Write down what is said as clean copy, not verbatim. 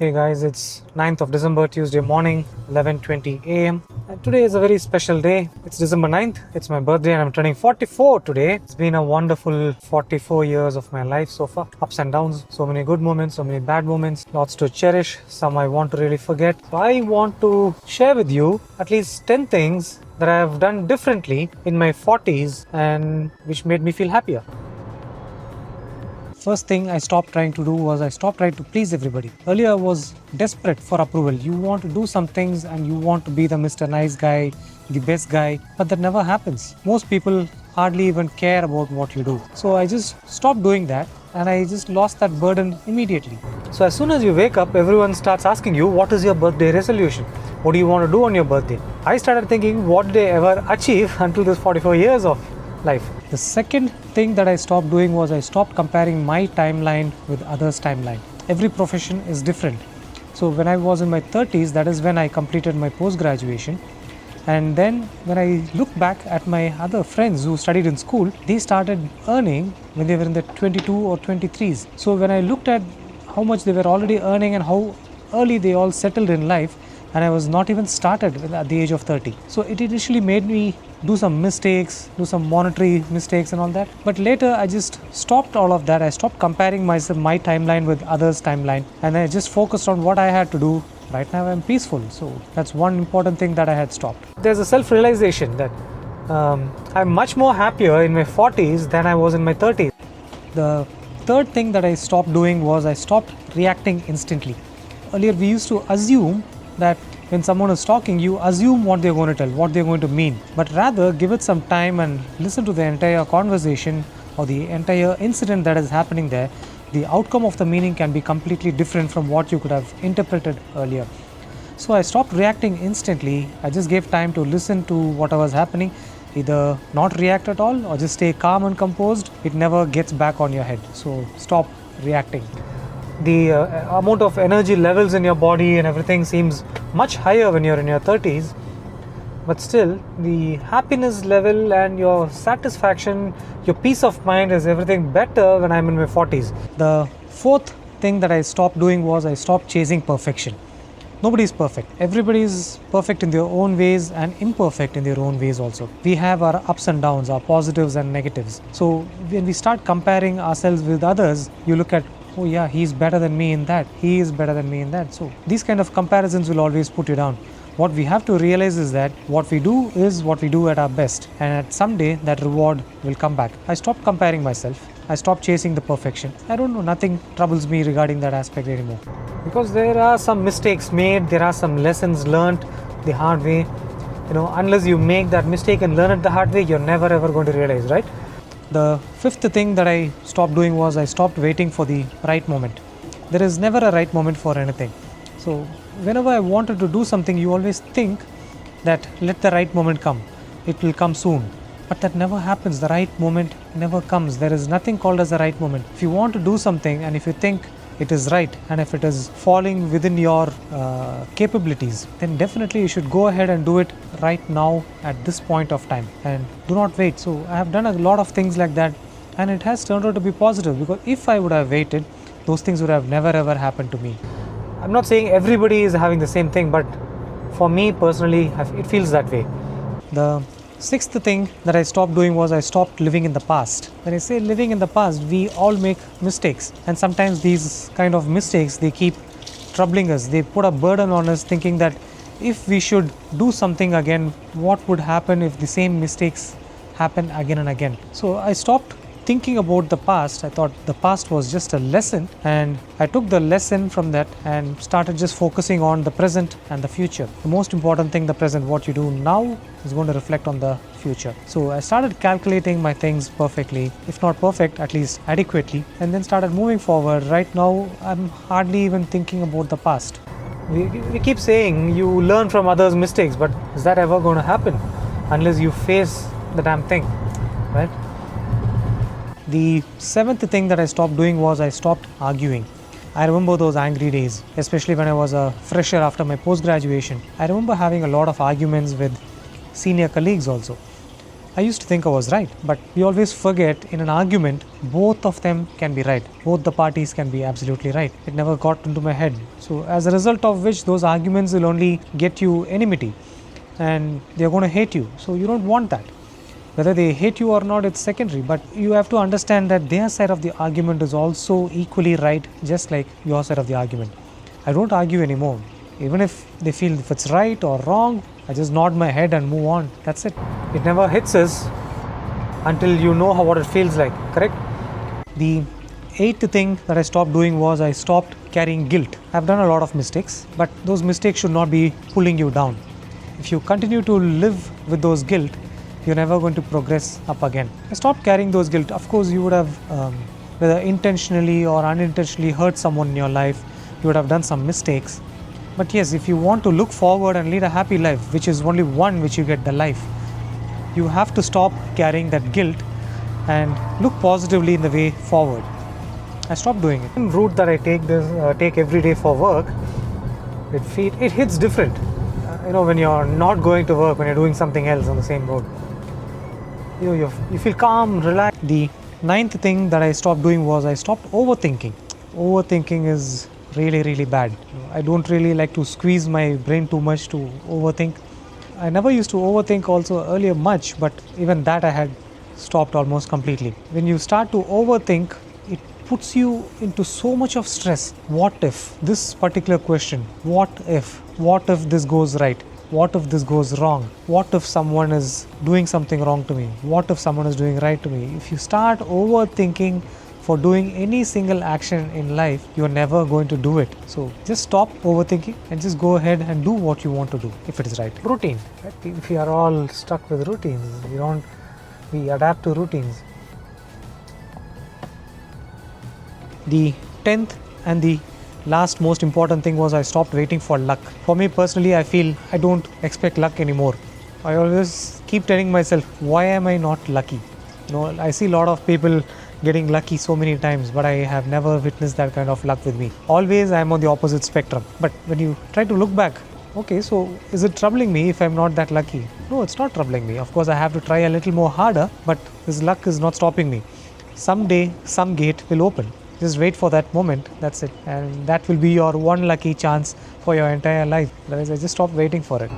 Hey guys, it's 9th of December, Tuesday morning, 11:20 a.m. And today is a very special day. It's December 9th. It's my birthday and I'm turning 44 today. It's been a wonderful 44 years of my life so far. Ups and downs, so many good moments, so many bad moments, lots to cherish, some I want to really forget. So I want to share with you at least 10 things that I have done differently in my 40s and which made me feel happier. First thing I stopped trying to do was I stopped trying to please everybody. Earlier I was desperate for approval. You want to do some things and you want to be the Mr. Nice guy, the best guy, but that never happens. Most people hardly even care about what you do. So I just stopped doing that and I just lost that burden immediately. So as soon as you wake up, everyone starts asking you, what is your birthday resolution? What do you want to do on your birthday? I started thinking, what did I ever achieve until this 44 years of life? The second thing that I stopped doing was I stopped comparing my timeline with others' timeline. Every profession is different. So when I was in my 30s, that is when I completed my post-graduation. And then when I look back at my other friends who studied in school, they started earning when they were in their 22 or 23s. So when I looked at how much they were already earning and how early they all settled in life, and I was not even started at the age of 30. So it initially made me do some mistakes, do some monetary mistakes and all that. But later I just stopped all of that. I stopped comparing my timeline with others' timeline and I just focused on what I had to do. Right now I'm peaceful. So that's one important thing that I had stopped. There's a self-realization that I'm much more happier in my 40s than I was in my 30s. The third thing that I stopped doing was I stopped reacting instantly. Earlier we used to assume that when someone is talking, you assume what they're going to tell, what they're going to mean, but rather give it some time and listen to the entire conversation or the entire incident that is happening there. The outcome of the meaning can be completely different from what you could have interpreted earlier. So I stopped reacting instantly. I just gave time to listen to what was happening, either not react at all or just stay calm and composed. It never gets back on your head. So stop reacting. The amount of energy levels in your body and everything seems much higher when you're in your 30s, but still the happiness level and your satisfaction, your peace of mind is everything better when I'm in my 40s. The fourth thing that I stopped doing was I stopped chasing perfection. Nobody is perfect. Everybody is perfect in their own ways and imperfect in their own ways also. We have our ups and downs, our positives and negatives. So when we start comparing ourselves with others, you look at, oh yeah, he's better than me in that, he is better than me in that. So these kind of comparisons will always put you down. What we have to realize is that what we do is what we do at our best, and at some day that reward will come back. I stopped comparing myself. I stopped chasing the perfection. I don't know, nothing troubles me regarding that aspect anymore. Because there are some mistakes made, there are some lessons learned the hard way. Unless you make that mistake and learn it the hard way, you're never ever going to realize, right? The fifth thing that I stopped doing was I stopped waiting for the right moment. There is never a right moment for anything. So whenever I wanted to do something, you always think that let the right moment come. It will come soon. But that never happens. The right moment never comes. There is nothing called as the right moment. If you want to do something and if you think it is right and if it is falling within your capabilities, then definitely you should go ahead and do it right now at this point of time and do not wait. So I have done a lot of things like that and it has turned out to be positive, because if I would have waited, those things would have never ever happened to me. I'm not saying everybody is having the same thing, but for me personally, it feels that way. The sixth thing that I stopped doing was I stopped living in the past. When I say living in the past, we all make mistakes, and sometimes these kind of mistakes, they keep troubling us. They put a burden on us, thinking that if we should do something again, what would happen if the same mistakes happen again and again. So I stopped thinking about the past. I thought the past was just a lesson, and I took the lesson from that and started just focusing on the present and the future. The most important thing, the present, what you do now is going to reflect on the future. So I started calculating my things perfectly, if not perfect, at least adequately, and then started moving forward. Right now I'm hardly even thinking about the past. We keep saying you learn from others' mistakes, but is that ever going to happen unless you face the damn thing, right? The seventh thing that I stopped doing was I stopped arguing. I remember those angry days, especially when I was a fresher after my post-graduation. I remember having a lot of arguments with senior colleagues also. I used to think I was right, but we always forget in an argument, both of them can be right. Both the parties can be absolutely right. It never got into my head. So, as a result of which, those arguments will only get you enmity and they're going to hate you. So, you don't want that. Whether they hate you or not, it's secondary, but you have to understand that their side of the argument is also equally right, just like your side of the argument. I don't argue anymore. Even if they feel if it's right or wrong, I just nod my head and move on. That's it. It never hits us until you know what it feels like, correct? The eighth thing that I stopped doing was I stopped carrying guilt. I've done a lot of mistakes, but those mistakes should not be pulling you down. If you continue to live with those guilt, you're never going to progress up again. I stopped carrying those guilt. Of course, you would have, whether intentionally or unintentionally, hurt someone in your life. You would have done some mistakes. But yes, if you want to look forward and lead a happy life, which is only one which you get the life, you have to stop carrying that guilt and look positively in the way forward. I stopped doing it. The route that I take every day for work, it hits different. When you're not going to work, when you're doing something else on the same road, you feel calm, relaxed. The ninth thing that I stopped doing was I stopped overthinking. Overthinking is really, really bad. I don't really like to squeeze my brain too much to overthink. I never used to overthink also earlier much, but even that I had stopped almost completely. When you start to overthink, it puts you into so much of stress. What if this particular question? What if this goes right? What if this goes wrong? What if someone is doing something wrong to me? What if someone is doing right to me? If you start overthinking for doing any single action in life, you're never going to do it. So just stop overthinking and just go ahead and do what you want to do if it is right. Routine. Right? If we are all stuck with routines, we adapt to routines. The 10th and the last most important thing was I stopped waiting for luck. For me personally, I feel I don't expect luck anymore. I always keep telling myself, why am I not lucky? I see a lot of people getting lucky so many times, but I have never witnessed that kind of luck with me. Always I am on the opposite spectrum. But when you try to look back, okay, so is it troubling me if I'm not that lucky? No, it's not troubling me. Of course, I have to try a little more harder, but this luck is not stopping me. Someday, some gate will open. Just wait for that moment, that's it. And that will be your one lucky chance for your entire life. Otherwise, I just stop waiting for it.